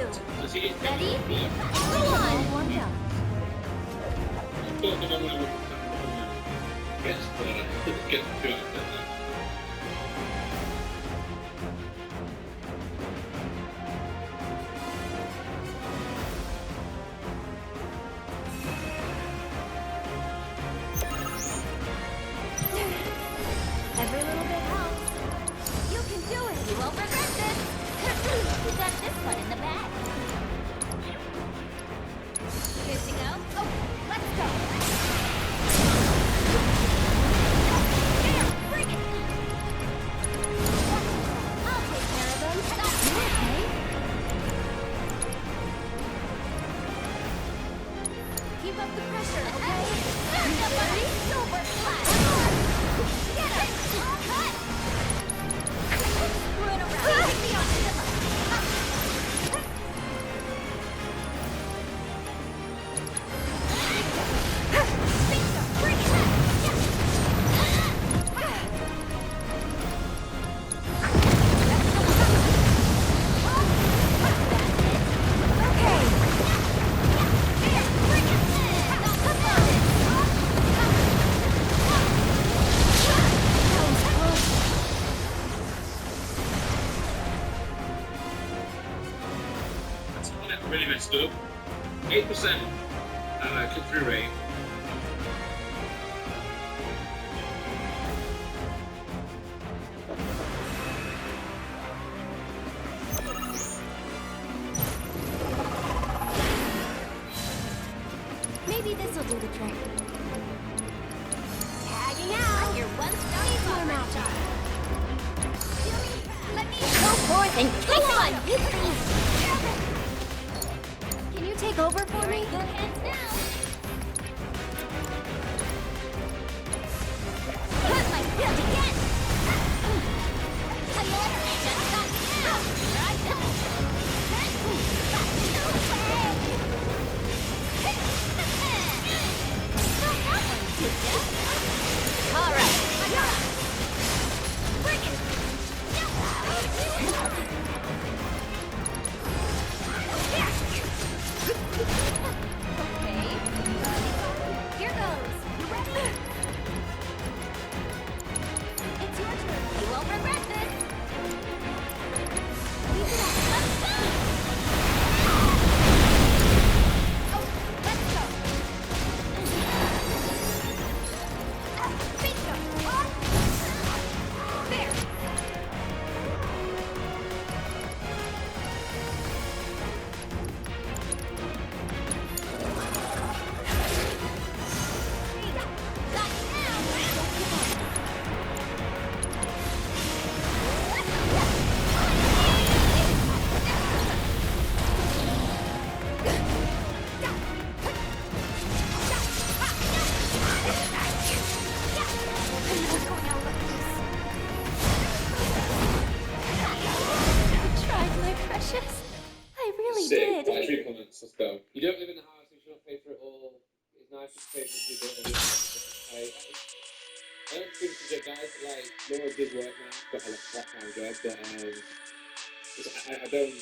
you. Ready? Go on. Warmed up. Get Every little bit helps. You can do it. You won't regret this. We got this one in the bag. Good to go. Oh, let's go. There, bring it. I'll take care of them. Okay. Keep up the pressure, okay? Somebody super flash. Get it. Cut. Screw it around. Take me on Simba. Bring it back. really messed up. 8% click-through rate. Maybe this will do the trick. Tagging out. Your one star match. Let me Go forth and kick on. it! Can you take over for me? Good hands now. Hurt my field again. Tell you what, just got me out. Right now. All right. Bring it. Okay. Here goes. You ready? It's your turn. You won't regret this. Keep it up. Let's go. Oh, let's go. Bingo. There. I tried, my precious. I really Sick. did. 3 comments. Let's go. You don't live in a house. You should not pay for it all. It's nice to pay for people. I don't think to get guys like Laura did work now, got a part-time job, but I don't.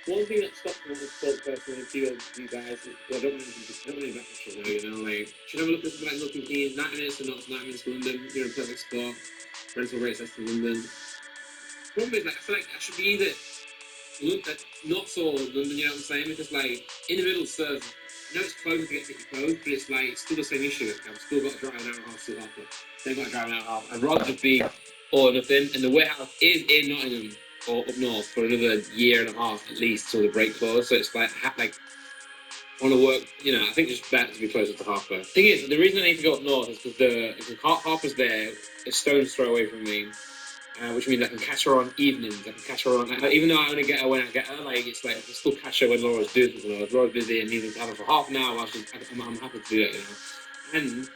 One thing that stopped me was so personally feel you guys. I don't want to back much away, you know. Like, should I have a look at something like Milton Keynes? 90 minutes to not 9 minutes to London. You're in a perfect spot. Rental rates that's to London. Problem is, like, I feel like I should be either not so London, you know what I'm saying? Because like in the middle serves. I know it's close to get City Close, but it's like it's still the same issue. I've still got to drive an hour and a half to Hartford. They've got to drive an hour and a half. I'd rather just be all or nothing. And the warehouse is in Nottingham or up north for another year and a half at least till the break close. So it's like I want to work. You know, I think it's better to be closer to Harper. Thing is, the reason I need to go up north is because Harper's there, a stone's throw away from me. Which means I can catch her on evenings. I can catch her on, even though I only get her when I get her. Like it's like I can still catch her when Laura's doing something. If Laura's busy and needing to have her for half an hour, I'm happy to do that, you know. And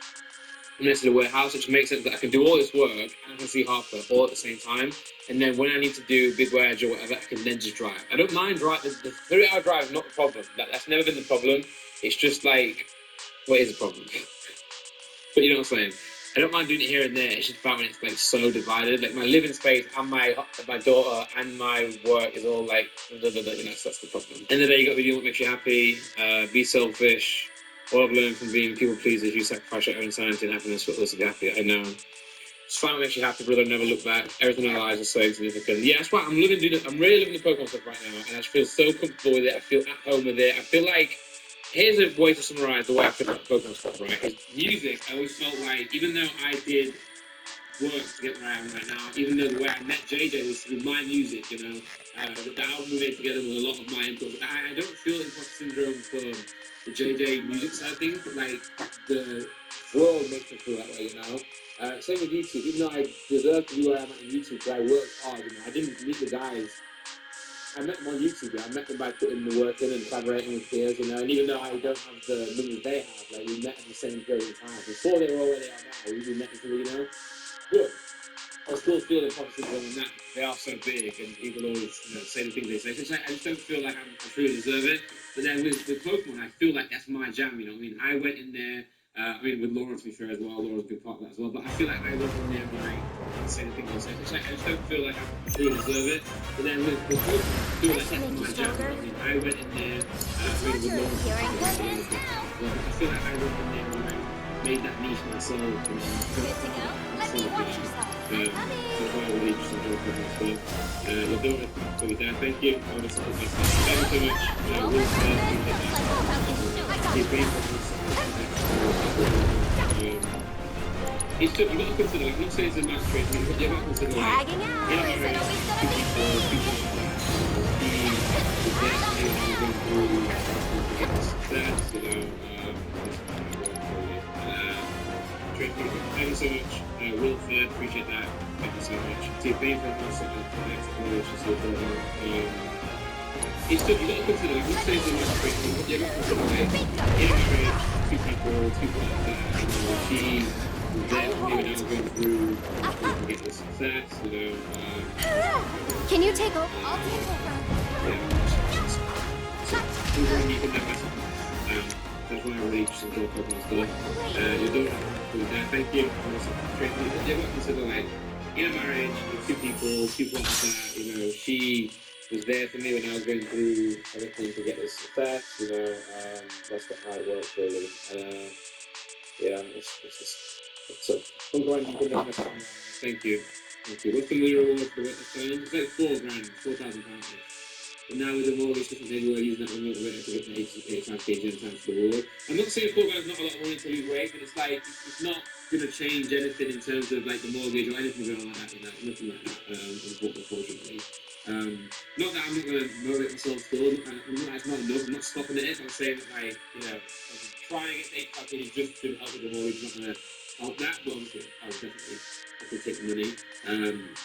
I'm next to the warehouse, which makes it that I can do all this work and I can see Harper all at the same time. And then when I need to do big wedge or whatever, I can then just drive. I don't mind driving. The 3-hour drive is not the problem. That's never been the problem. It's just like, what is the problem? But you know what I'm saying. I don't mind doing it here and there. It's just about when it's like so divided. Like my living space and my daughter and my work is all like, you know, so that's the problem. End of the day, you got to be doing what makes you happy. Be selfish. All I've learned from being people pleasers, you sacrifice your own sanity and happiness for others to be happy. I know. Just find what makes you happy, brother. Never look back. Everything in our lives is so insignificant. Yeah, that's why I'm really living the Pokemon stuff right now, and I just feel so comfortable with it. I feel at home with it. I feel like here's a way to summarize the way I feel about Pokemon stuff. Right, is music. I always felt like even though I did work to get where I am right now, even though the way I met JJ was through my music, you know, the album we made together with a lot of my input. I don't feel imposter syndrome for the JJ music side of things, but like the world makes me feel that way, you know. Same with YouTube, even though I deserve to be where I'm at in YouTube, because I worked hard, you know, I didn't meet the guys. I met them on YouTube, I met them by putting the work in and collaborating with peers, you know, and even though I don't have the numbers they have, like we met in the same period of time. Before they were all where they are now, we met each other, you know. Good. I still feel the positive on that. They are so big, and people always, you know, say the things they say. So it's like, I just don't feel like I truly deserve it. But then with Pokemon, I feel like that's my jam. You know what I mean? I went in there. I mean, with Laura, to be fair, as well. Laura's a big part of that as well. But I feel like I went in there and I say the things I say. So it's like, I just don't feel like I truly deserve it. But then with Pokemon, I feel like that's my jam. You know what I mean? I went in there. I mean, with Laura, I feel like I went in there and I made that niche myself. Good to go. Let me watch yourself. That's why I really just enjoy putting stuff. We're doing it for the dad. Thank you. I want to say thank you so much. We'll keep being it's tough. You've got to consider, like, not saying it's a match trade, but you've got to consider, like, Tagging out. you know, Is it always gonna be? people success, you know, thank you so much. Wilfred, appreciate that. Thank you so much. T-Pain for also it's good, you got to consider, like, not saying it's a match trade, but you've got to consider, like, in a marriage, two people like that, you know, she was there for me when I was going through to get the success, you know, Can you take over? I'll take over. That's why I really just enjoy Pokemon stuff. You don't have to do that. Thank you. You got to consider, like, in a marriage with two people like that, you know, she was there for me when I was going through everything to get this success, you know, that's how it works really. Yeah, it's so I'm going to put that message. Thank you. What's the new reward for the witness challenge? It's like £4,000, £4,000. But now with the mortgage system, maybe we're using that to motivate to get the 85 kg in time for the reward. I'm not saying £4,000 is not a lot of money to lose weight, but it's like, it's not going to change anything in terms of like the mortgage or anything going on like that, you know, nothing like that, unfortunately. Not that I'm not going to motivate myself still, it's not enough, I'm not stopping at it, I'm saying that, like, you know, I'm trying to get 85 kg just to help with the mortgage, not going to help that, but obviously, I would definitely have to take the money.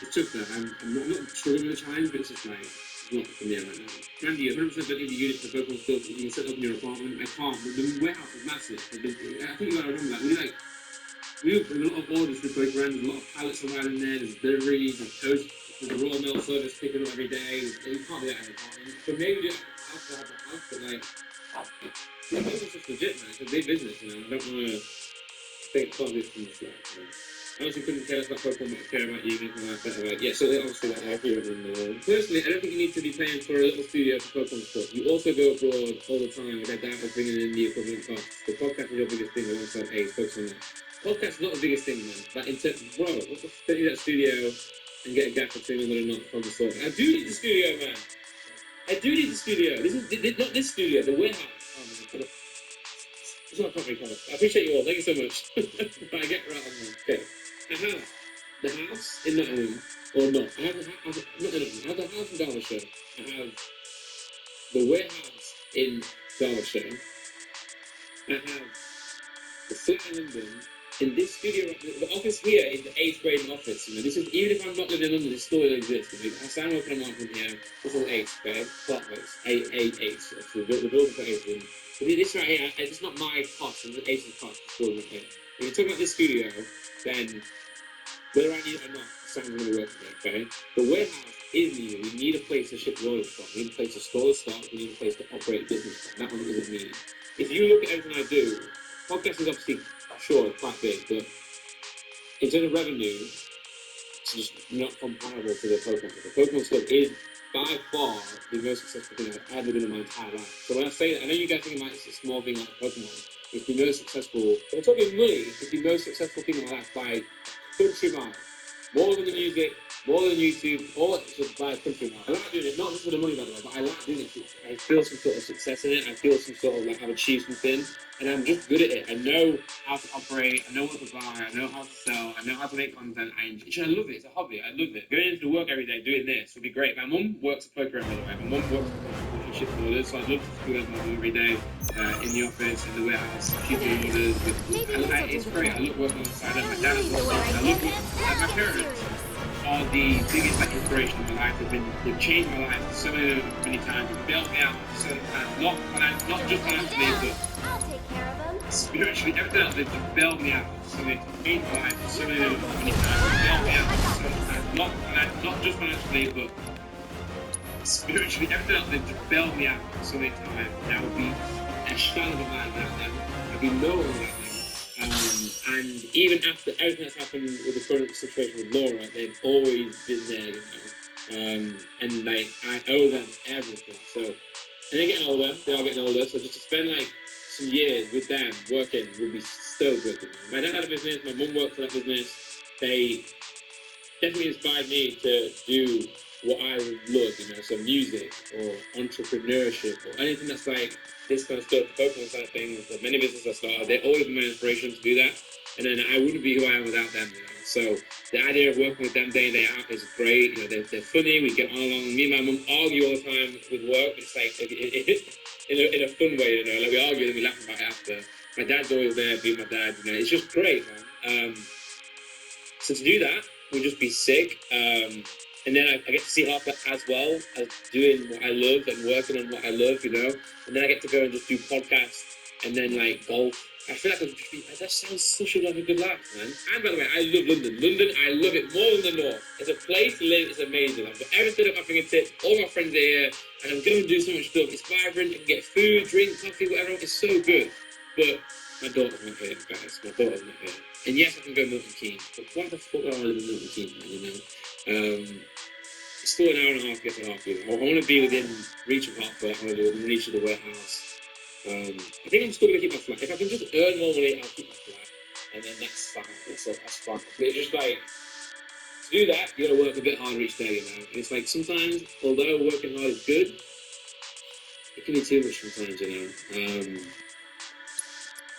It's just that I'm not struggling with the challenge, but it's just like, not for me right now. Randy, 100% don't need the unit for Pokemon stuff. You can set up in your apartment. I can't. The warehouse is massive. I think you gotta remember that. We do a lot of orders for both brands. There's a lot of pallets around in there. There's deliveries. There's post. There's a raw mail service picking up every day. You can't do that in an apartment. So maybe do it outside the house, but like, the business is legit, man. It's a big business, you know. I don't want to think can't do it from the flat. I honestly couldn't care less about Pokemon, but I care about you, making life better. Like, yeah, so they obviously like everyone in the world. Personally, I don't think you need to be paying for a little studio for Pokemon stuff. You also go abroad all the time, which I doubt is bringing in the equivalent costs. The podcast is your biggest thing alongside Ace. Focus on that. Podcast is not the biggest thing, man. But in terms of, bro, what's the thing that studio and get a gap between them that are not from the store? I do need the studio, man. I do need the studio. This is not this studio, the warehouse. Oh, man. It's not coffee color. I appreciate you all. Thank you so much. But I get right on that. Okay. I have the house in Nottingham, or not. I have the house, not in Nottingham. I have the house in Derbyshire. I have the warehouse in Derbyshire. I have the flat in London. In this studio, the office here is the 8th grade office. You know, this is even if I'm not living in London, this still exists. You know, I stand working on from here. This is 8th grade, flatmates, 8. So the building for 8th. But this right here, it's not my cost. It's the 8th cost. It's building right here. When you talk about this studio, then whether I need it or not, sounds going to work for me, okay? The warehouse is needed. We need a place to ship the orders from. We need a place to store the stock. We need a place to operate business from. That one isn't needed. If you look at everything I do, podcast is obviously, sure, quite big, but in terms of revenue, it's just not comparable to the Pokemon stuff. The Pokemon stuff is by far the most successful thing I've ever done in my entire life. So when I say that, I know you guys think it might be a small thing like Pokemon. It's the most successful. If I'm talking money, it's the most successful thing in my life by country mile. More than the music, more than YouTube, all it's just by a country mile. I like doing it, not just for the money by the way, but I like doing it. I feel some sort of success in it. I feel some sort of like I've achieved something, and I'm just good at it. I know how to operate. I know what to buy. I know how to sell. I know how to make content. I love it. It's a hobby. I love it. Going into work every day doing this would be great. My mum works at Poker, by the way. My mum works at ship orders, so I'd love to do that my mum every day in the office, in the warehouse, she's doing orders. It's great. I love working alongside her. My dad as well. I love it. My parents are the biggest like inspiration in my life. They've changed my life so many times. They've bailed me out so many times. Not just financially, but I'll take care of them. spiritually. Everything else, they've just bailed me out. So they've changed my life so many times. They've bailed me out so many times. Not just financially, but spiritually. Everything else, they've just bailed me out so many times. And I would be a shadow of a man without them. I'd be no one without them. And even after everything that's happened with the current situation with Laura, they've always been there, you know. And like I owe them everything. So, and they're getting older. They are getting older. So just to spend like some years with them working would be so good. You know? My dad had a business. My mum worked for that business. They definitely inspired me to do what I love, you know, so music or entrepreneurship or anything that's like this kind of stuff, Pokemon kind of thing, the many businesses I started, they've always been my inspiration to do that. And then I wouldn't be who I am without them, you know. So the idea of working with them day in, day out is great. You know, they're funny, we get on along. Me and my mum argue all the time with work. It's like in a fun way, you know, like we argue and we laugh about it after. My dad's always there, being my dad, you know, it's just great, man. So to do that would just be sick. And then I get to see Harper as well as doing what I love and working on what I love, you know. And then I get to go and just do podcasts and then like golf. I feel like that sounds such a good life, man. And by the way, I love London. London, I love it more than the north. It's a place to live. It's amazing. I've got everything at my fingertips. All my friends are here, and I'm going to do so much stuff. It's vibrant. You can get food, drink, coffee, whatever. It's so good. But my daughter's not here, guys. My daughter's not here. And yes, I can go Milton Keynes. But why the fuck do I live in Milton Keynes, man? You know. It's still an hour and a half to get to Hartfield. I want to be within reach of Hartfield. I want to be within reach of the warehouse. I think I'm still going to keep my flat. If I can just earn more money, I'll keep my flat. And then that's fine. That's fine. But it's just like, to do that, you got to work a bit harder each day, you know. And it's like sometimes, although working hard is good, it can be too much sometimes, you know.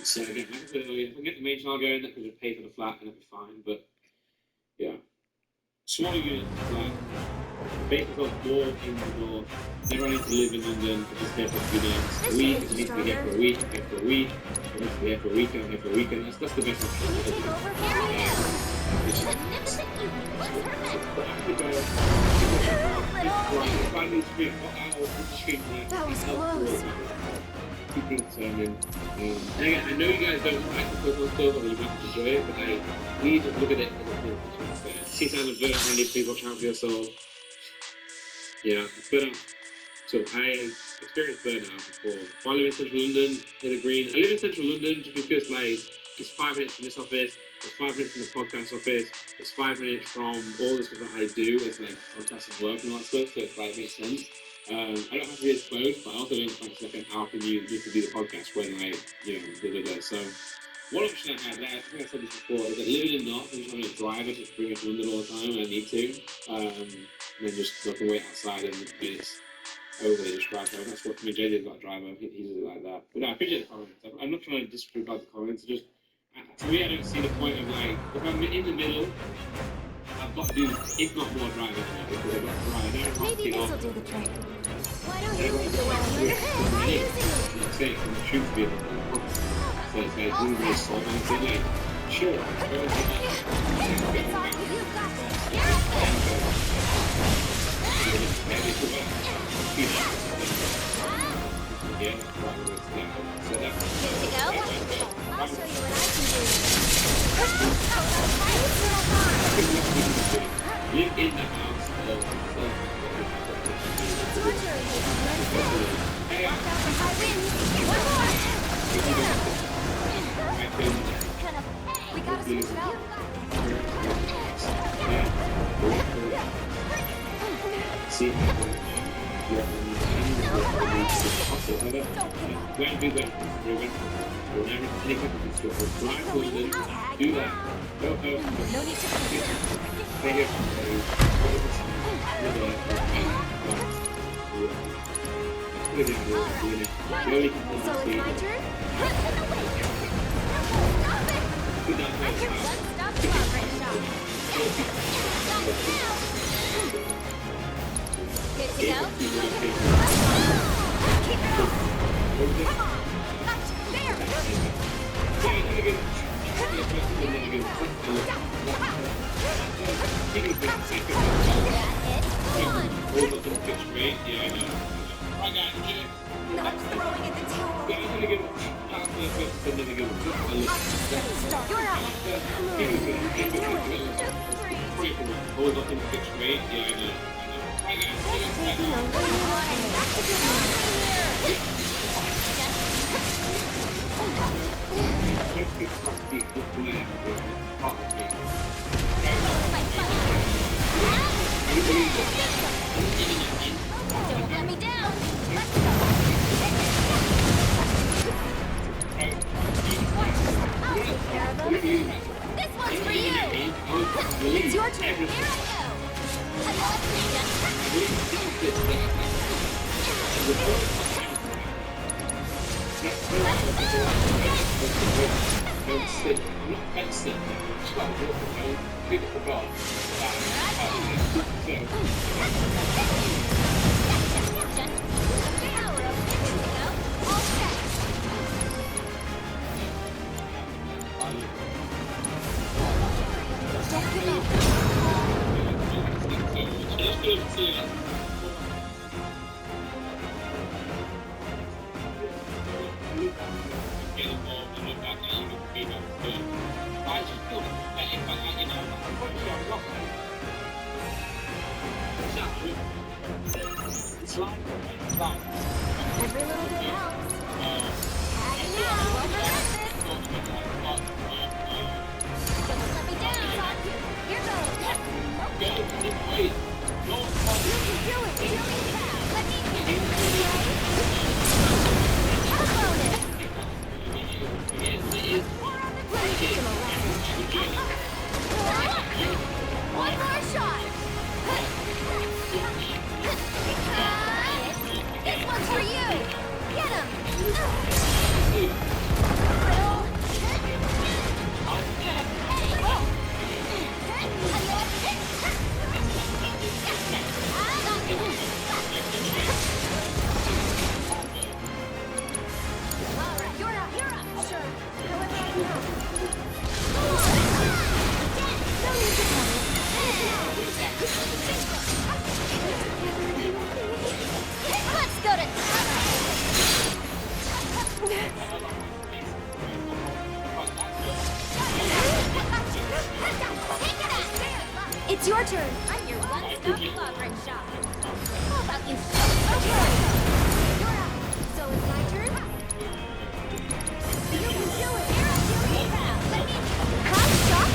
So again, like I said earlier, if I can get the main channel going, that can just pay for the flat and it'll be fine. But yeah. Smaller units, like basically got more in the door. Never need to live in London for just there for a few nights. A week, it needs to be here for a week, here for a week, it needs to be here for a weekend, here for a weekend. That's the best option. Can you take over here? Magnificent evening. What's her That was close. And again, I know you guys don't like the Pokemon stuff or you might enjoy it, but like, please just look at it as a thing. 6 hours of burnout, please watch out for your soul. Yeah, burnout. So I experienced burnout before. While I live in central London, Hither Green. I live in central London just because like it's 5 minutes from this office, it's 5 minutes from the podcast office, it's 5 minutes from all the stuff that I do. It's like podcast and work and all that stuff, so it's like makes sense. I don't have to be as close, but I also don't think how can you need to do the podcast when like, you know, So one option I had, like, I think I said this before, is that living in North and just having a driver to bring us to London all the time when I need to. And then just I can wait outside and it's overly described. That's what me, JJ's got a driver, he does it like that. But no, I appreciate the comments. I'm not trying to disprove about the comments, just to me I don't see the point of like, if I'm in the middle, I've got to do, if not more driving, you know, because I've got to drive. I don't have to Maybe get this'll off. do the trick. Why don't you leave the well in your hand? I'm using it. Say from the truth be able to so it's like really solve anything like sure. It's all you've got this. You're up there. Yeah, probably. So that's Good to go? I'll show you what I can do. live in the house of Torturing you. Watch out for high winds. One more. We gotta switch it out. See, when we went, whenever any company store, blind women, do that. Go, No need to fear. They get Alright, so it's my turn? Hit in the way! Stop it! I'm your one-stop shop right now. Stop it now! Good to go? Keep it up! Come on! Gotcha! There! Not throwing at the towel. You're up. Hold up in the pitch rate, yeah, I know. Don't let me down. Let's go. I'll take care of them. This one's for you. It's your turn. Here I go. Every little bit helps. Don't let me down. Here goes. You can do it. Really fast. Let me How about it? Let me teach him a lesson. One more shot. This one's for you. Get him. Alright, you're up. Sure. However I can help. No need to tell Let's go to It's your turn. I'm your one-stop fabric shop. How about you? Okay. You're up. So it's my turn? You can do it. Let me... Hot shot?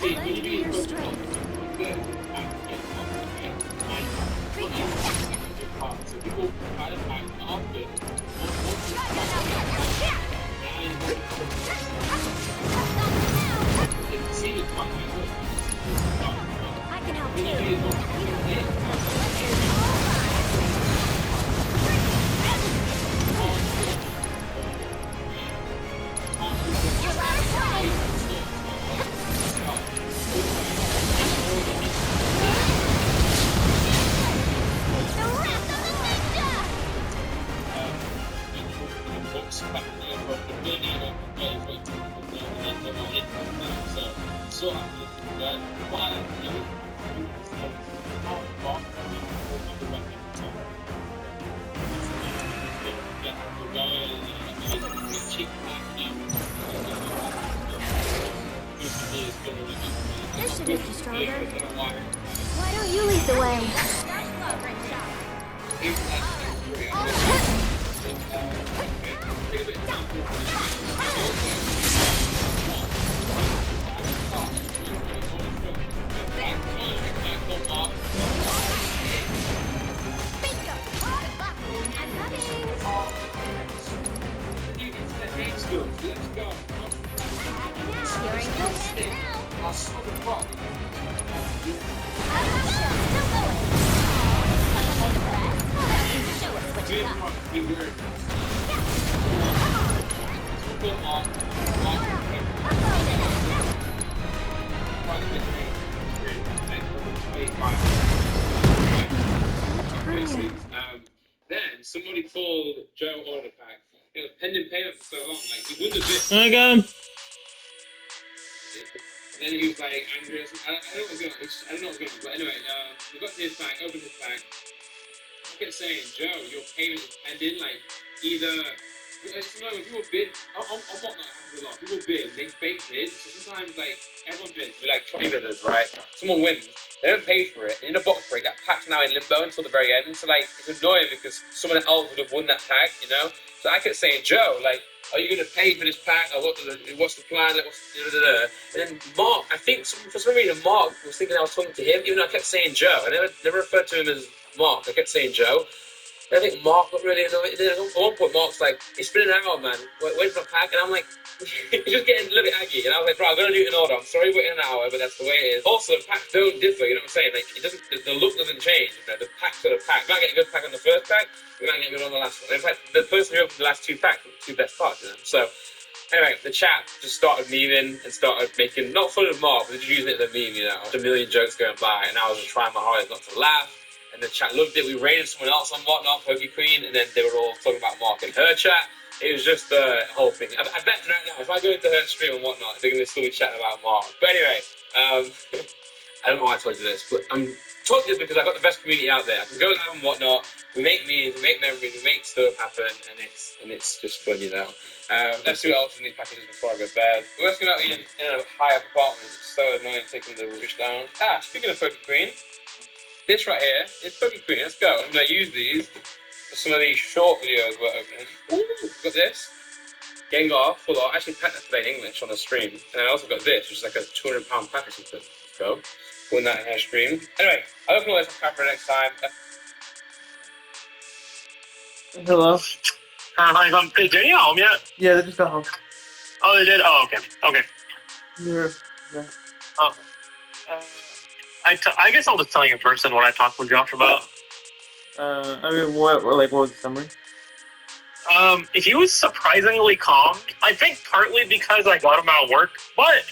Let me be your strength. I can help you. This should make you stronger. Why don't you lead the way? go. Let's go. You're in good hands now. I'll stop the clock. How about show? Still going. Show us what you got. Be weird. Come on. Then somebody called Joe order pack. It was pending payment for so long, like he wouldn't have been. I got him. And then he was like angry. I don't know what's going on. I don't know what's going on. But anyway, we got to his bag, opened his bag. I kept saying, Joe, your payment is pending. Like either sometimes when people bid, I'm not that happens a lot. People bid, they fake bid. So sometimes like everyone bids, we're like 20 bidders, right? Someone wins. They don't pay for it. In a box break, that pack's now in limbo until the very end. So like it's annoying because someone else would have won that pack, you know? So I kept saying, Joe, like, are you going to pay for this pack? Or what's the plan? Like, And then Mark, I think for some reason Mark was thinking I was talking to him, even though I kept saying Joe. I never referred to him as Mark. I kept saying Joe. And I think Mark got really annoyed. At one point, Mark's like, it's been an hour, man. Wait for the pack. And I'm like, he's just getting a little bit aggy. And I was like, bro, I'm going to do it in order. I'm sorry we're in an hour, but that's the way it is. Also, packs don't differ, you know what I'm saying? Like, it doesn't, the look doesn't change. You know? The packs are the pack. You might get a good pack on the first pack, you might get good on the last one. In fact, the person who opened the last two packs were the two best parts, you know? So, anyway, the chat just started memeing and started making, not fun of Mark, but just using it as a meme, you know? A million jokes going by, and I was just trying my hardest not to laugh. And the chat loved it. We rated someone else on Whatnot, Pokey Queen, and then they were all talking about Mark in her chat. It was just a whole thing. I bet right now, if I go into her stream and Whatnot, they're going to still be chatting about Mark. But anyway, I don't know why I told you this, but I'm talking this because I've got the best community out there. I can go live and Whatnot. We make memes, we make memories, we make stuff happen, and it's just fun, you know. Let's see what else in these packages before I go to bed. We're working out in a higher apartment. It's so annoying taking the roof down. Speaking of Pokey Queen, this right here is Pokey Queen. Let's go. I'm going to use these for some of these short videos we're opening. Ooh, got this. Gengar, full art. I actually packed that today in English on the stream. And I also got this, which is like a £200 pack or something. Let's go. Putting that in our stream. Anyway, I'll open all this on camera next time. Hello. Hi, did Jenny home yet? Yeah, they just got home. Oh, they did? Oh, okay. Okay. Yeah. Oh. I guess I'll just tell you in person what I talked with Josh about. I mean, what was the summary? He was surprisingly calm. I think partly because I got him out of work, but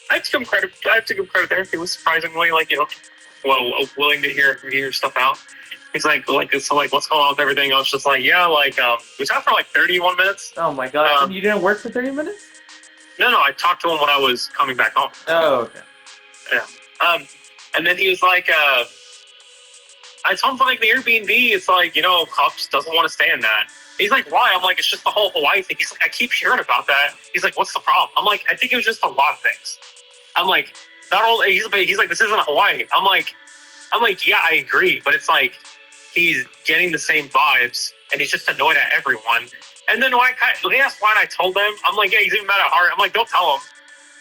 I have to give him credit there. He was surprisingly, willing to hear stuff out. He's like, so what's going on with everything? I was just like, yeah, we talked for 31 minutes. Oh my god, you didn't work for 30 minutes? No, I talked to him when I was coming back home. Oh, okay. Yeah. And then he was like, I told him, the Airbnb, it's Cops doesn't want to stay in that. He's like, why? I'm like, it's just the whole Hawaii thing. He's like, I keep hearing about that. He's like, what's the problem? I'm like, I think it was just a lot of things. I'm like, not only, he's like, this isn't Hawaii. I'm like, yeah, I agree. But it's like, he's getting the same vibes and he's just annoyed at everyone. And then when he asked why, and I told him, I'm like, yeah, he's even mad at Heart. I'm like, don't tell him.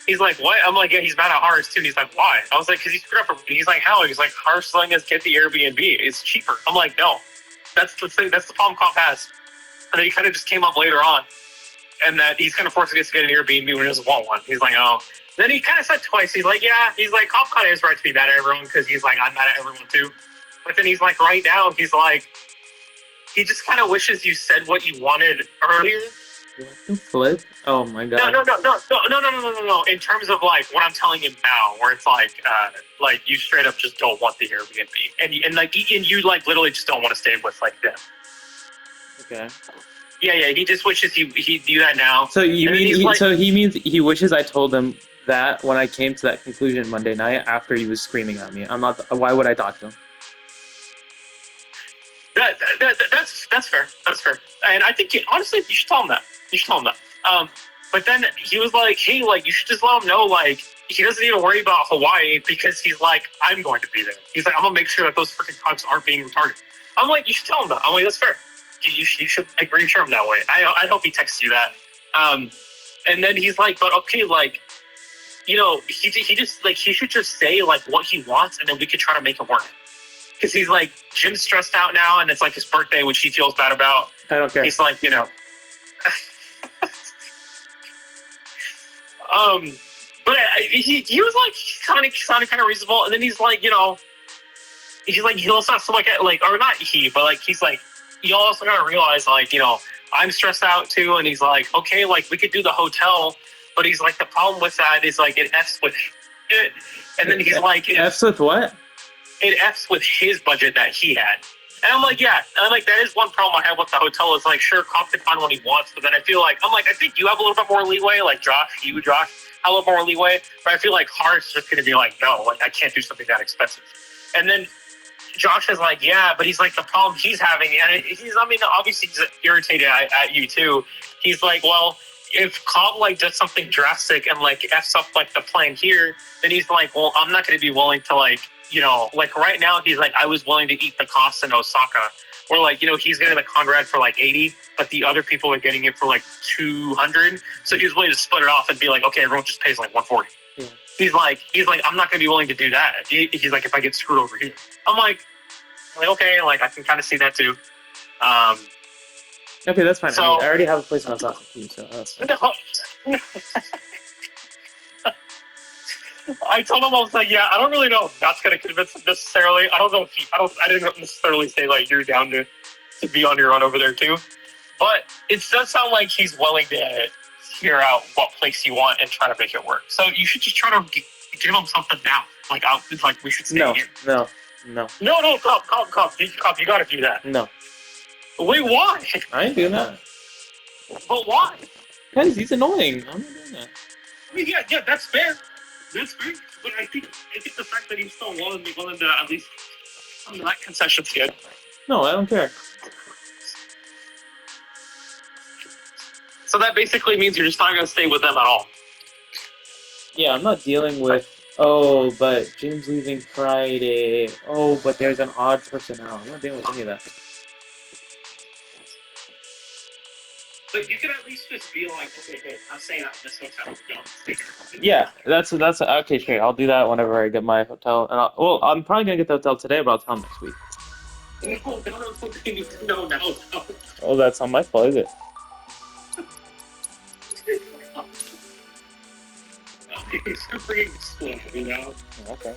He's like, what? I'm like, yeah, he's mad at Harsh too. And he's like, why? I was like, because he screwed up. He's like, how? He's like, Harsh letting us get the Airbnb. It's cheaper. I'm like, no. That's the thing. That's the problem Cop has. And then he kind of just came up later on. And that he's kind of forcing us to get an Airbnb when he doesn't want one. He's like, oh. Then he kind of said twice. He's like, yeah. He's like, Cop kind of is right to be mad at everyone because he's like, I'm mad at everyone too. But then he's like, right now, he's like, he just kind of wishes you said what you wanted earlier. Flip? Oh my god. No. In terms of what I'm telling him now, where it's like you straight up just don't want the Airbnb, and you literally just don't want to stay with them. Okay. Yeah. He just wishes he do that now. So you mean he means he wishes I told him that when I came to that conclusion Monday night after he was screaming at me. I'm not. Why would I talk to him? That's fair. That's fair. And I think honestly, you should tell him that. But then he was like, hey, you should just let him know, he doesn't need to worry about Hawaii because he's like, I'm going to be there. He's like, I'm going to make sure that those freaking cops aren't being retarded. I'm like, you should tell him that. I'm like, that's fair. You should reassure him that way. I hope he texts you that. And then he's like, but okay, he just, he should just say, what he wants, and then we could try to make it work. Because he's like, Jim's stressed out now, and it's his birthday, which he feels bad about. I don't care. He's like, But he was like sounded kind of reasonable, and then he's like, you know, he's like, he also has to look at like, or not he, but like he's like, you also gotta realize like, you know, I'm stressed out too, and he's like, okay, like we could do the hotel, but he's like, the problem with that is like it f's with it, and then he's like, F's with what? It f's with his budget that he had. And I'm like, yeah. And I'm like, that is one problem I have with the hotel. Is like, sure, Cobb can find what he wants, but then I feel like, I'm like, I think you have a little bit more leeway. Like Josh, have a little more leeway. But I feel like Hart's just going to be like, no, like I can't do something that expensive. And then Josh is like, yeah, but he's like, the problem he's having, and he's, I mean, obviously he's irritated at you too. He's like, well, if Cobb like does something drastic and like f's up like the plan here, then he's like, well, I'm not going to be willing to like, you know, like right now he's like, I was willing to eat the cost in Osaka, or like, you know, he's getting the Conrad for like 80, but the other people are getting it for like 200. So he was willing to split it off and be like, okay, everyone just pays like 140. Yeah. He's like, I'm not gonna be willing to do that. He's like, if I get screwed over here, I'm like okay, like I can kind of see that too. Okay, that's fine. So, I mean, I already have a place in Osaka too, so that's fine. No. I told him, I was like, yeah, I don't really know if that's gonna convince him necessarily. I don't know if I didn't necessarily say like you're down to be on your own over there too, but it does sound like he's willing to hear out what place you want and try to make it work. So you should just try to give him something now. Like we should stay here. No, Cobb, you gotta do that. No. Wait, why? I ain't doing that. But why? Because he's annoying. I'm not doing that. I mean, yeah, that's fair. That's great, but I think the fact that he's still willing to at least come to that concession's good. No, I don't care. So that basically means you're just not going to stay with them at all. Yeah, I'm not dealing with, oh, but Jim's leaving Friday. Oh, but there's an odd person out. I'm not dealing with any of that. But you could at least just be like, okay, hey, I'm staying at this hotel. Yeah, that's okay. Sure, I'll do that whenever I get my hotel. And I'm probably gonna get the hotel today, but I'll tell him next week. No. Oh, that's not my fault, is it? It's super explosive, you know. Okay.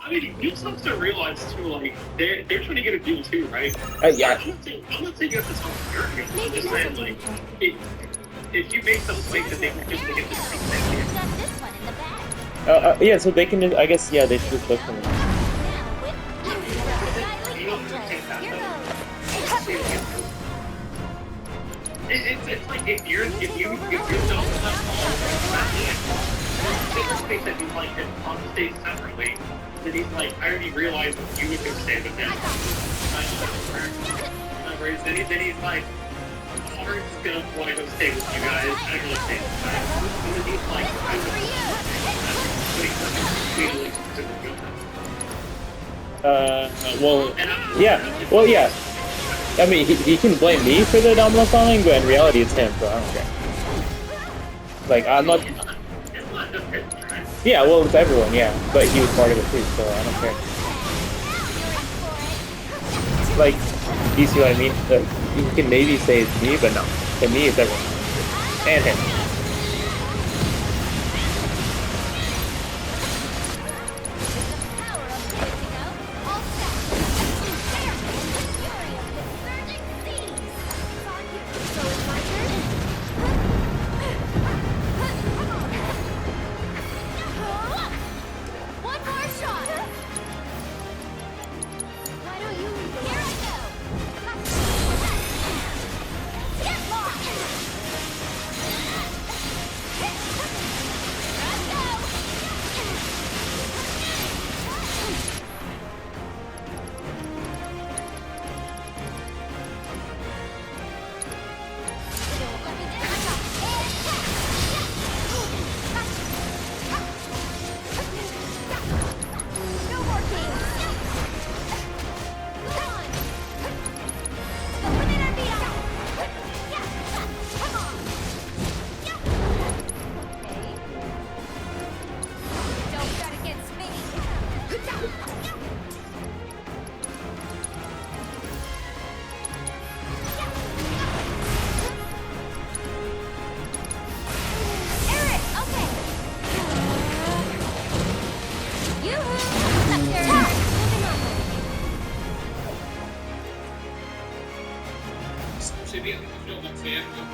I mean, you just have to realize too, like they're trying to get a deal too, right? Yeah. I'm not saying you have to talk to her. I'm just saying, like, if you make some place that they can just get this thing taken. Got this one in the bag. Yeah, so they can. I guess yeah, they should just look for me. Now with You don't understand that though. It's like if you don't have space that you like it on stage separately, then he's like, I already realized you would go stay with him. Then he's like, Lawrence is gonna want to go stay with you guys. I'm gonna stay with you guys. And then he's like, I'm Well, yeah. I mean, he can blame me for the domino falling, but in reality, it's him, so I don't care. Like, I'm not. Yeah, well, it's everyone, yeah, but he was part of it too, so I don't care. Like, do you see what I mean? Like, you can maybe say it's me, but no. To me, it's everyone. And him.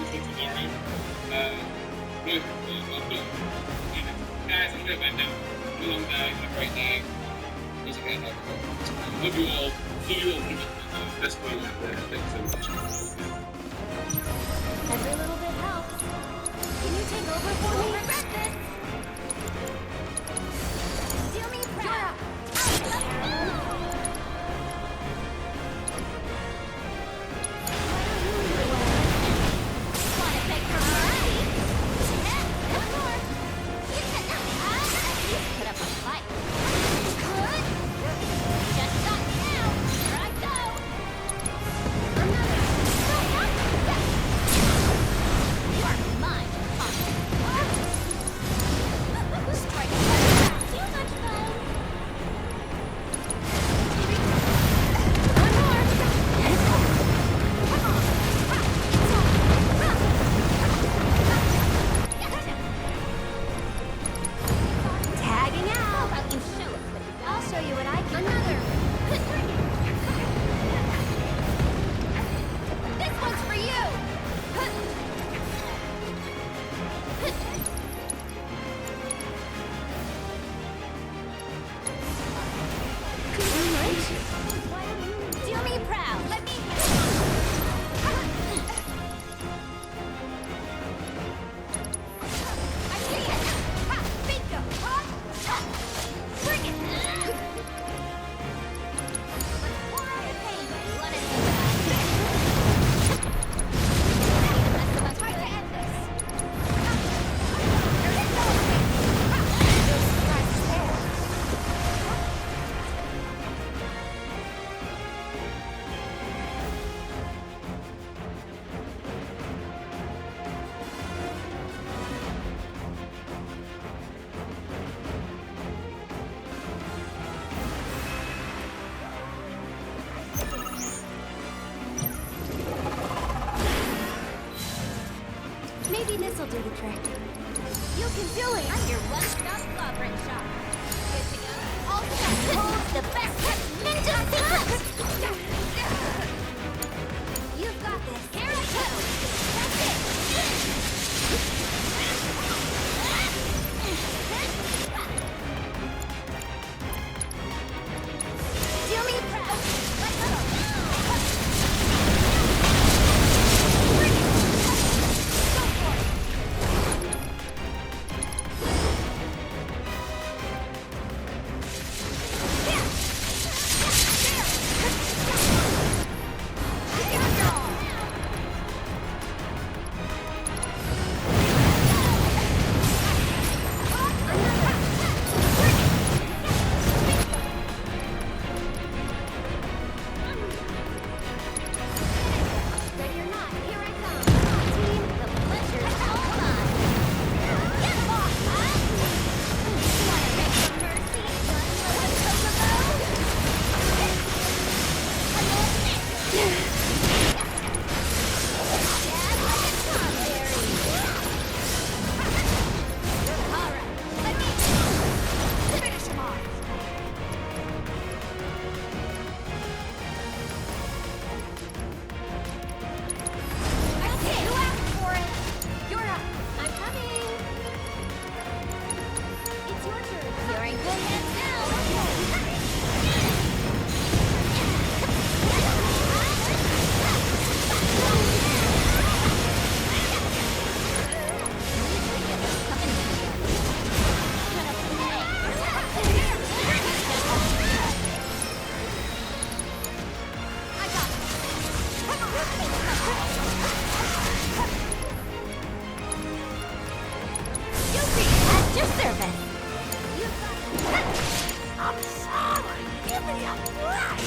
for tomorrow. Guys, I'm going to bed now. Have a long day, have a great day. Love you all. See you all. Best way out there. Thanks so much. Every little bit helps. Can you take over for me? Regret this. Steal me proud. Wanna beg for mercy? One more. You cannot. Put up a fight. Good. Just stop me now. Here I go. Another. You are mine. Strike. Too much fun. One more. Tagging out. How about you show us what you got? I'll show you what I can. Another. This one's for you. Do me proud. Let me. I see it. Ha! Bingo. Bring it. You wanna see what I can? Let's try to end this. Maybe this'll do the trick. You can do it! I'm your one-stop clobbering shop. Good to go? All set! Holds the best kept ninja secrets! You've got this. Here I go! That's it! Do me proud! Let's go! Ready or not, here I come. Team, the pleasure is all mine. Get off, huh? Wanna beg for mercy? Run low and Kokomo? Dad, like a strawberry. Alright, let me finish him off. Okay, who asked for it? You're up. I'm coming. It's your turn. You're in good hands now. I got You'll be at your service. I'm sorry. Give me a break.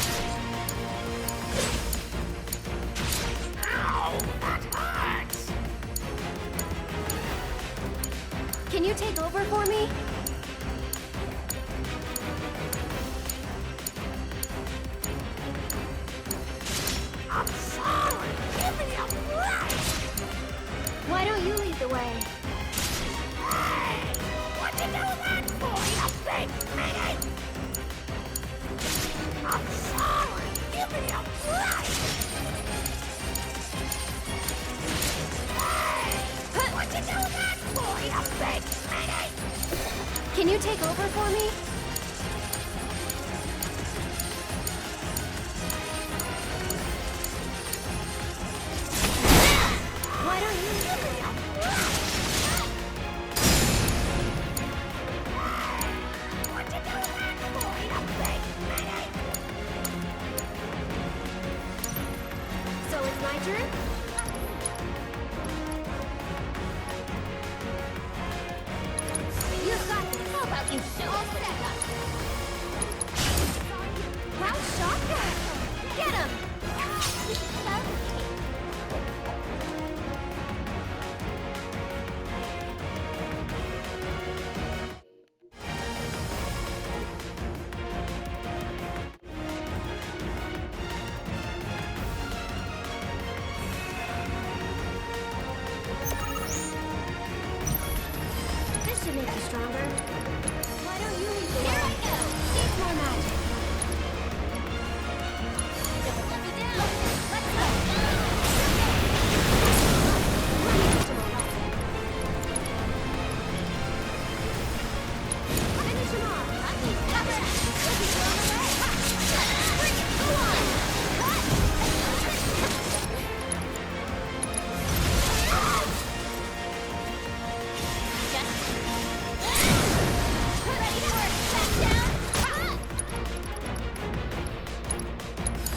Ow, that hurts. Can you take over for me? I'm sorry. Give me a break. Why don't you lead the way? Hey, what you do that for, you big meanie? I'm sorry. Give me a break. you do that for, you big meanie? Can you take over for me? Why don't you give me a break? What you do that for, you big meanie? So it's my turn? You got this. How about you show us what you got? Wow, shotgun! Get him! This should make you stronger. Why don't you leave the Here I go! Need more magic. Don't let me down! Let's go! Finish him off! Bring it! Go on! Ready to work! Back down!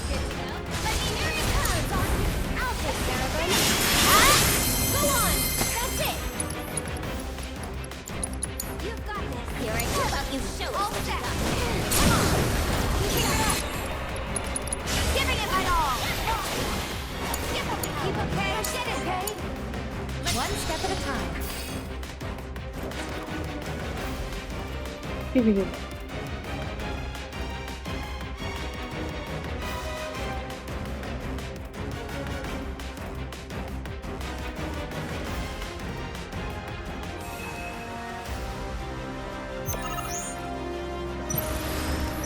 Good to go. Let me hear you comes! I'll take care of him! Go on! That's it! You've got this! Here I go! How about you show us what you got? Come on! Keep it up! Giving it my all! Keep okay? Push it, okay? One step at a time.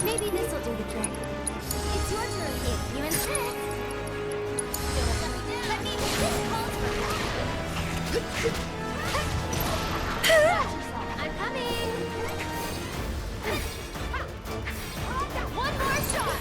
Maybe this'll do the trick. It's your turn if you insist. Let me make this call for I'm coming. One more shot.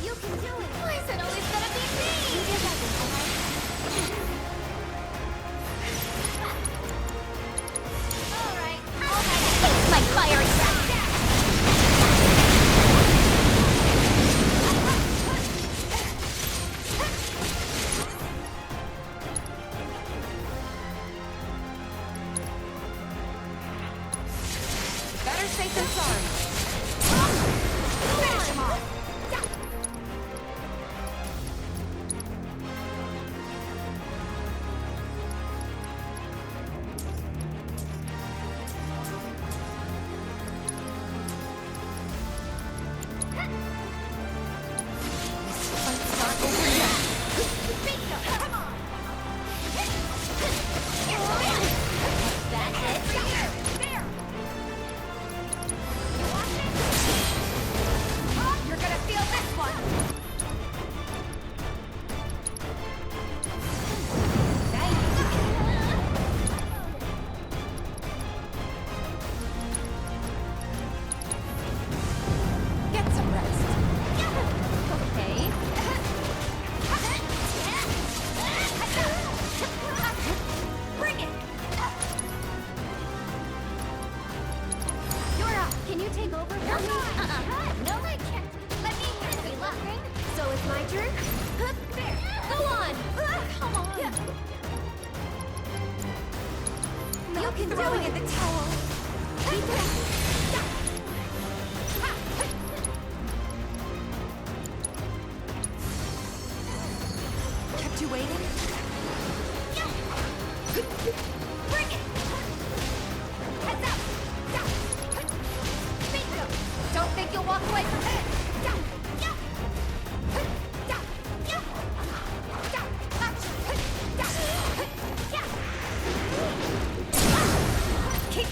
You can do it. Why is it always gonna be me? You did that before. All right. Face my fiery breath. Better safe than sorry. Finish him off. That's it for you. There. You want it? Oh, you're gonna feel this one. Get some rest. Okay. Bring it. You're up. Can you take over for me? No, I can't. Let me handle it. So it's my turn? There. Go on. Come on. You can do it. The towel. Keep it up. Kept you waiting? Bring it! Heads up! Bingo! Don't think you'll walk away from it! Keep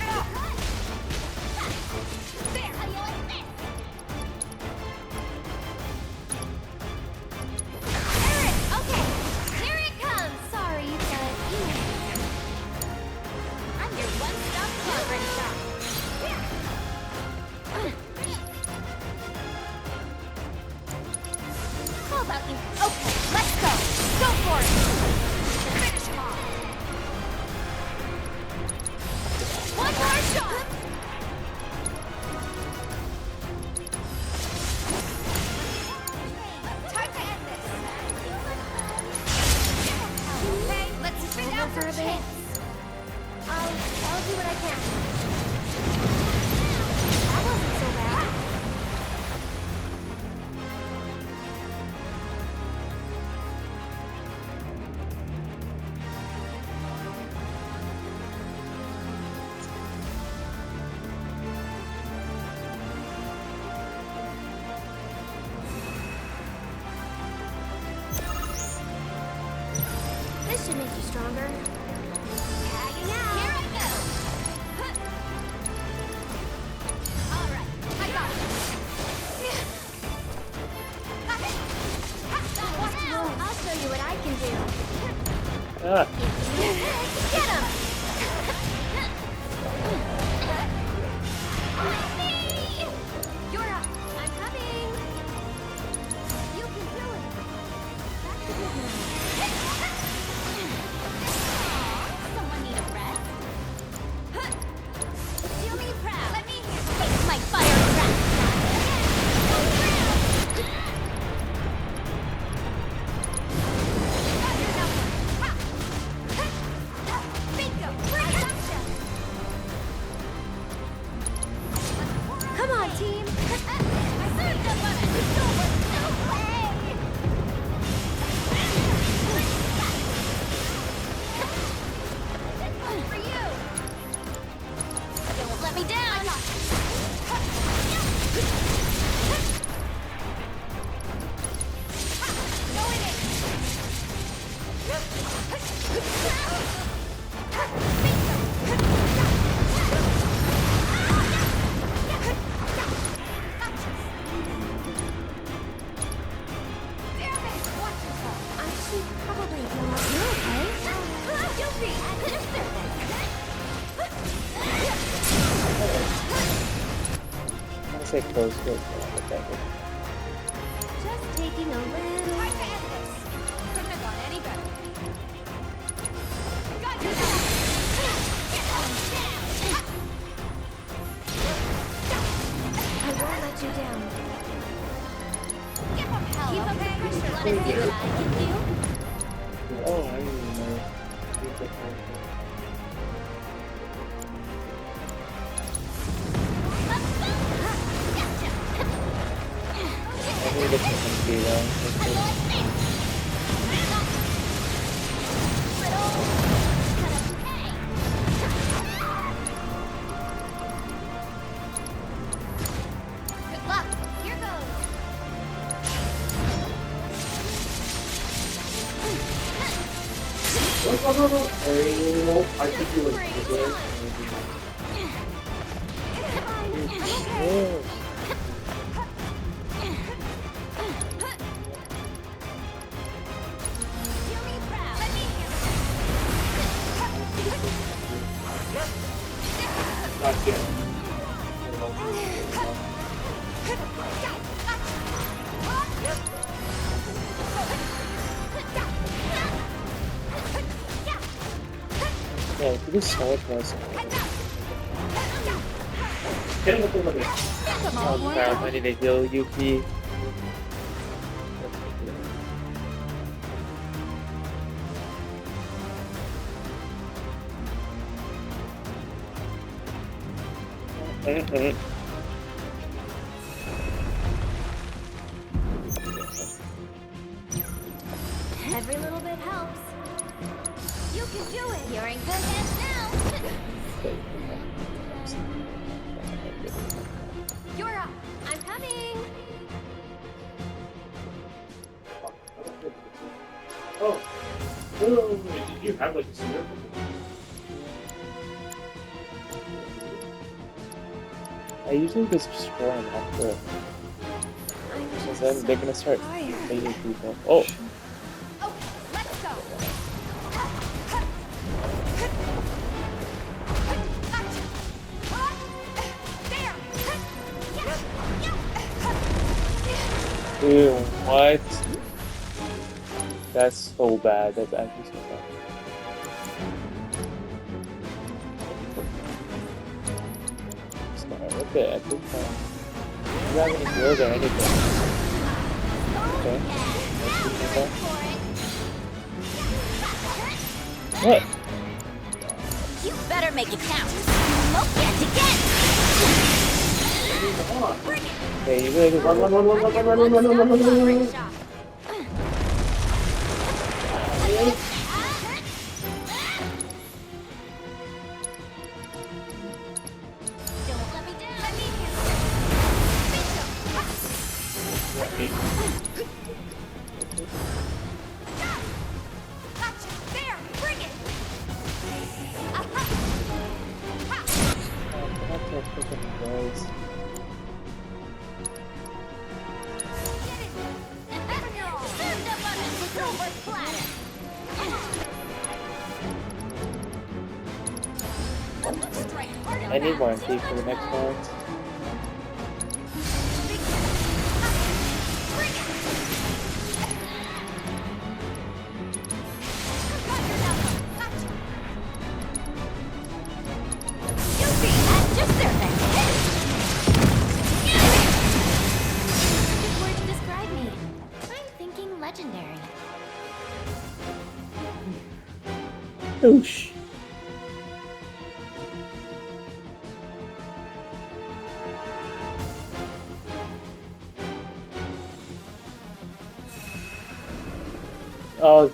One more shot! Time to end this! Okay, let's spin out for a bit. I'll do what I can. That wasn't so bad. This should make you stronger. Tagging out. Here I go! Alright, I got it! I'll show you what I can do. Ah, Get him! You're up! I'm coming. You can do it. Back to business. Someone need a rest? Do me proud! Let me face my fire breath! Got your number! Ha! Bingo! I gotcha! Come on, team. I served the button! It's over! No way! This one's for you! You won't let me down! Go in it! Damn it! Watch yourself! I should probably go up. You're okay. Goofy! Just I say close to it. Just taking a little. Time to end this! Couldn't have gone any better. Got you! Get on down! I won't let you down. Give 'em hell, Keep up the okay? pressure. Wanna see what I can do? Oh, I didn't even know. I need to get some speed though. Good luck. Here goes. I think you would do it. Oh, Do me proud. Let me hear Not yet. yeah, you do so much more stuff. Hit him with the limit. Oh crap, I need to heal Yuki. Every little bit helps. You can do it. You're in good hands now. You're up. I'm coming. Oh. Oh, did you have like a sword? I usually just run after it. I'm Because just then they're gonna start tired. hating people. Oh! Okay, let's go. There. Ew, what? That's so bad. That's actually so bad. it at this time. Do you have any heals or anything? Okay. Okay. What? You better make it count. Look at it again. Okay, you really Run. Don't let me down. I need you. Gotcha. There. Bring it. Served up on a silver platter. Strike hard on I need that. more MP for the next one. Legendary. Oosh. Oh,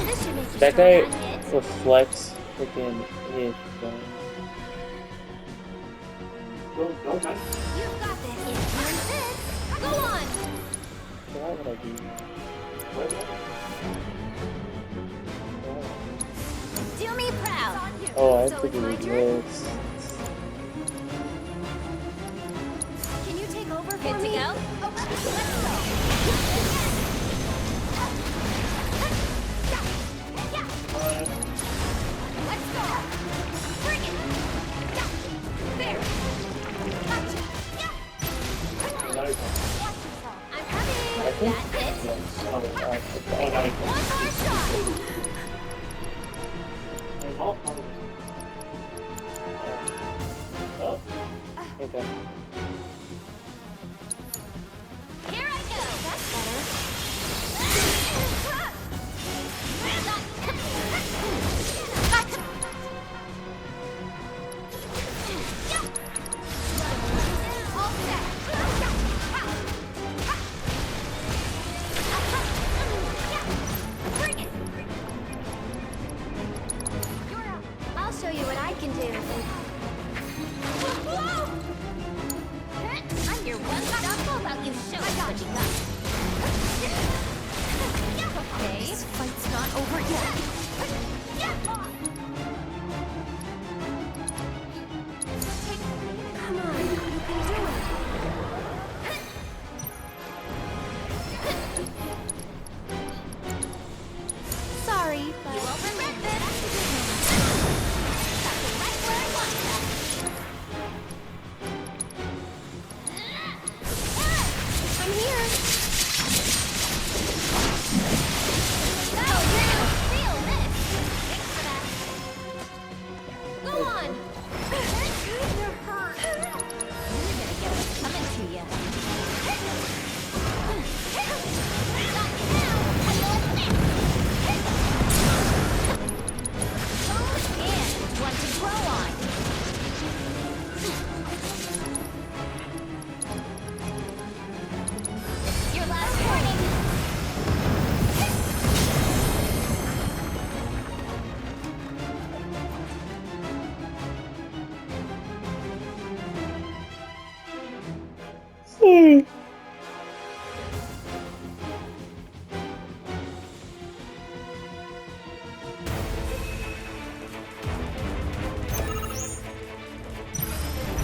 This should make you that strong guy on hits. will flex freaking his Don't touch. You've got this. If you insist, go on. Why would I do? Do me proud. Oh, I have So to it's do my turn? this. Can you take over for me? Good to go? Let's go. Let's go. Bring it. There. Gotcha. I'm coming. I think. That's it. Oh, alright. One more shot. Oh. Okay. Here I go. That's better. Gotcha. All set. Bring it. I'll show you what I can do. I'm your one-stop shop about you. Show us what you got. Okay, this fight's not over yet. Come on, you can do it. Sorry, but you won't regret this. Got it right where I want that. I'm here. Oh, you're gonna feel this. Thanks for that. Go on. You're hurt. You're gonna get what's coming to you. Got you now. How do you like this? And one to grow on. Your last warning.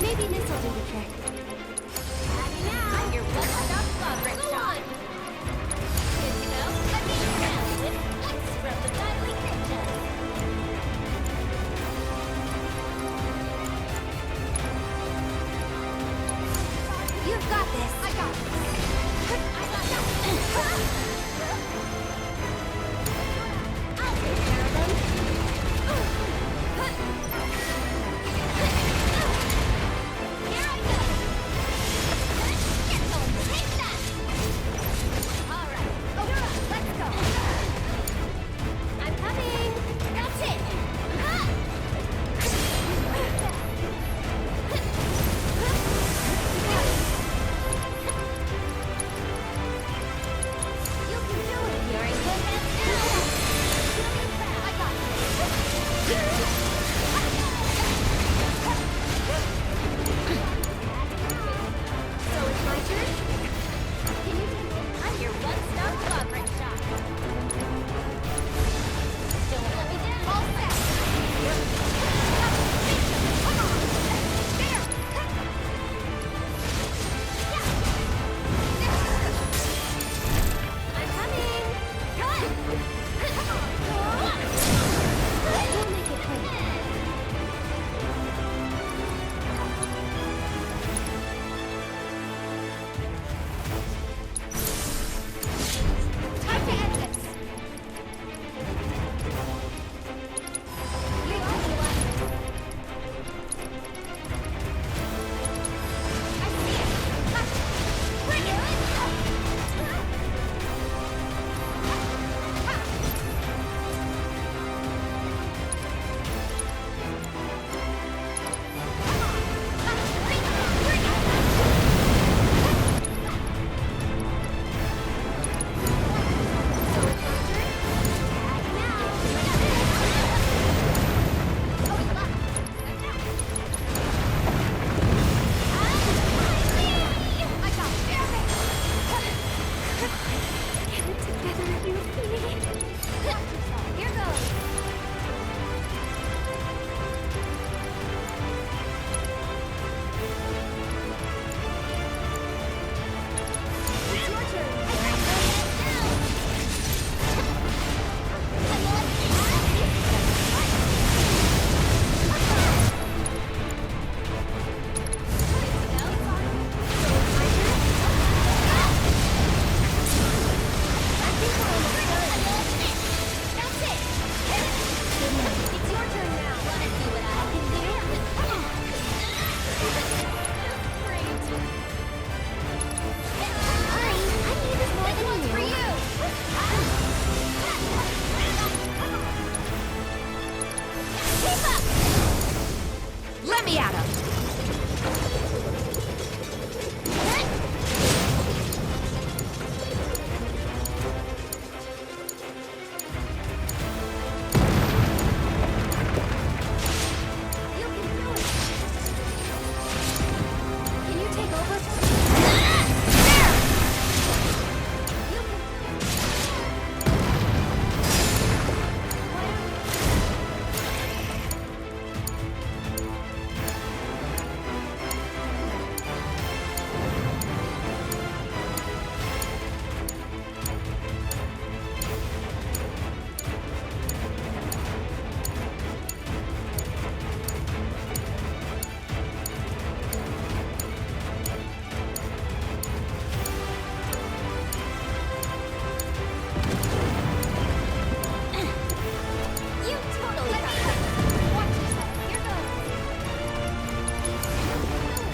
Maybe this'll do the trick. I'm your one-stop shop, Rick. Go on. Good to go. Let me around with X from the Godly Ninjas. You've got this. I got this. I got this. I'll take care of them. So it's my turn? Can you take it? I'm your one-stop Godric shop. Don't let me down. All set. Come on. There. I'm coming! Cut! Don't make it quick. Time to end this. Leave me alone. I see it. Ha! Bring it. Ha! Get it together, Yuffie. Here goes. It's your turn. It's your turn now. Wanna see what I can do? Great. I need this more This one's than for you. you. Keep up. Let me at him. You can do it. Can you take over? You can You totally got it. Watch yourself. Here goes.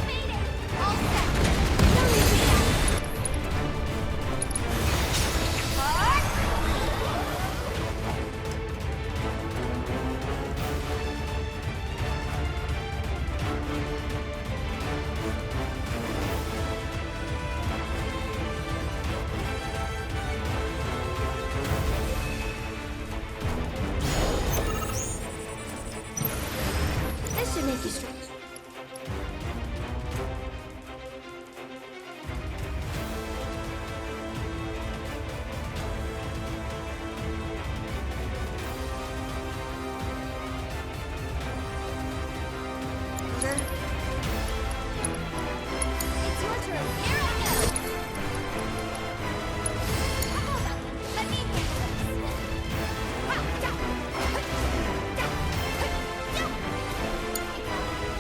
Made it. All set. Don't leave me out. This should make you strong. It's your turn. Here I go. Hold on. Let me handle this. Ha, da. Ha, da. Ha, da.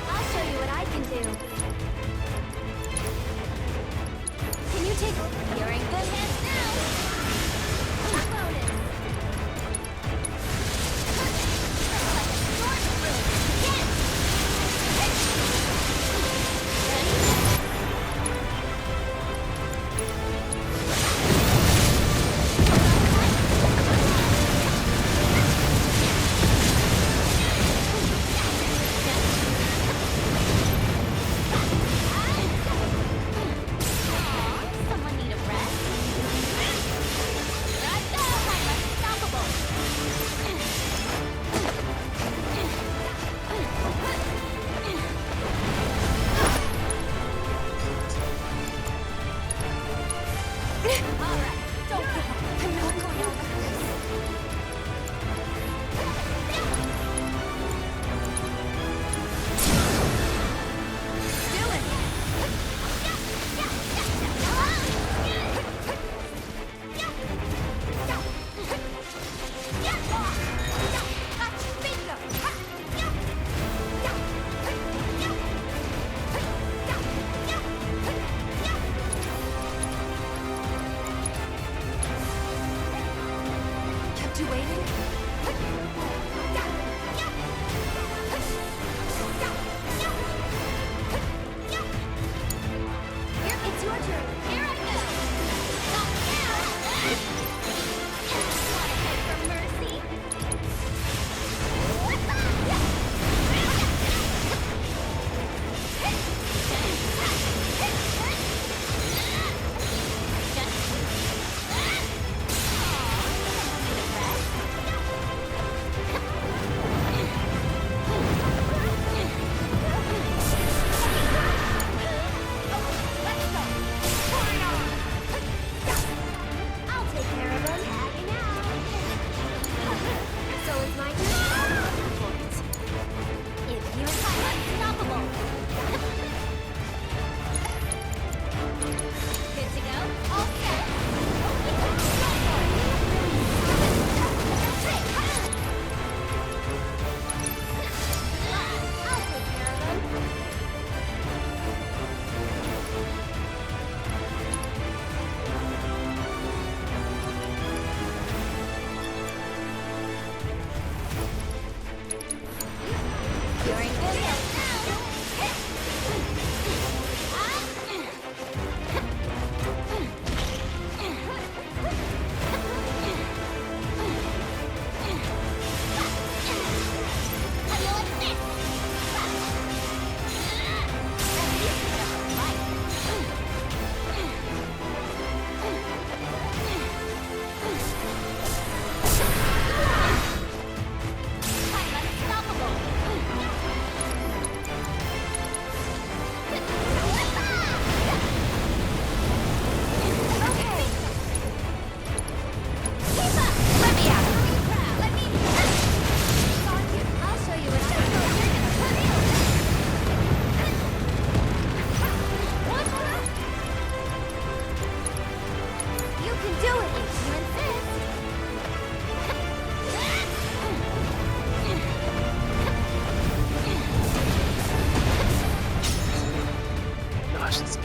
You're in good hands How do you like this? At least you got a fight. I'm unstoppable. Okay. Keep up. Let me out. Let me. I'll show you what I'm doing. You're gonna put me. What? You can do it if you insist. Gosh, it's